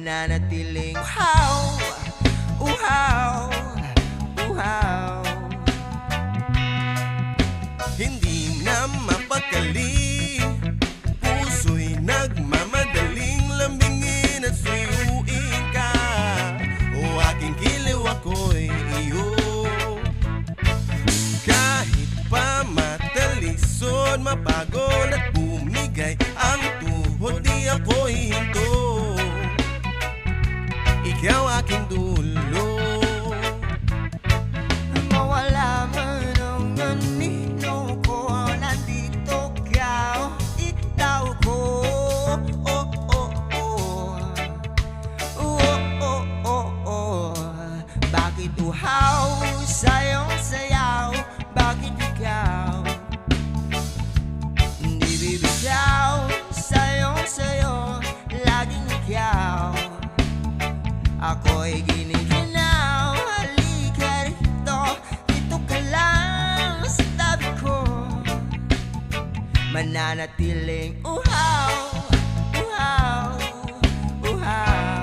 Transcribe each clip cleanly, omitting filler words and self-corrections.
mananatiling uhaw, uhaw, uhaw. Hindi na mapakali, puso'y nagmamadaling lambingin at suyuin ka. O aking kiliw, ako'y iyo. Kahit pa matalisod, mapagod at bumigay ang tuhod, di ako'y hinto. Ikaw aking dulo. Mawala man ang anino ko, nandito ka, ikaw ko. Oh, oh, oh. Oh, oh, oh, oh. Bakit uhaw sa'yong sayaw? Bakit ikaw hindi bibitaw? Sa'yong sayo, laging ikaw. Ako'y giniginaw, halika rito, dito ka lang sa tabi ko. Mananatiling uhaw, uhaw, uhaw.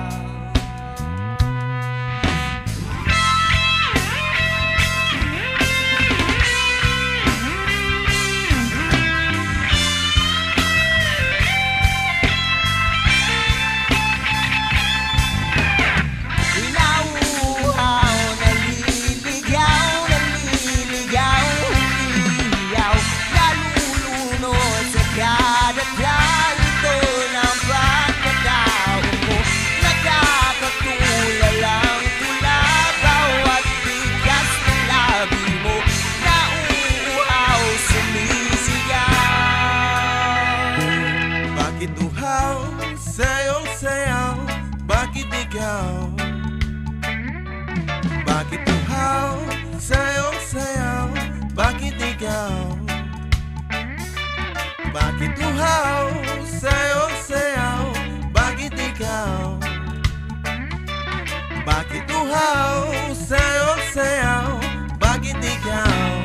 Bakit uhaw sa'yong sayaw? Bakit ikaw? Bakit uhaw sa'yong sayaw? Bakit ikaw? Bakit uhaw sa'yong sayaw? Bakit ikaw? Bakit uhaw sa'yong sayaw? Bakit ikaw?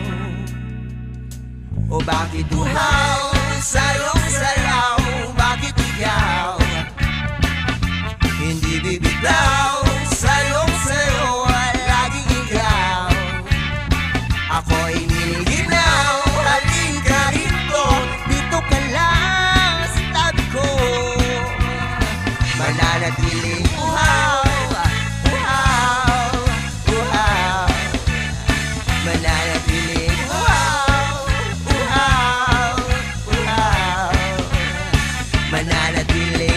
O bakit uhaw sa'yong sayaw? Bakit ikaw hindi bibitaw? Sa'yong sayo, laging ikaw. Ako'y nilinaw, halika rito, dito ka lang sa tabi ko. Mananatiling uhaw, uhaw, uhaw. Mananatiling uhaw, uhaw, uhaw. Mananatiling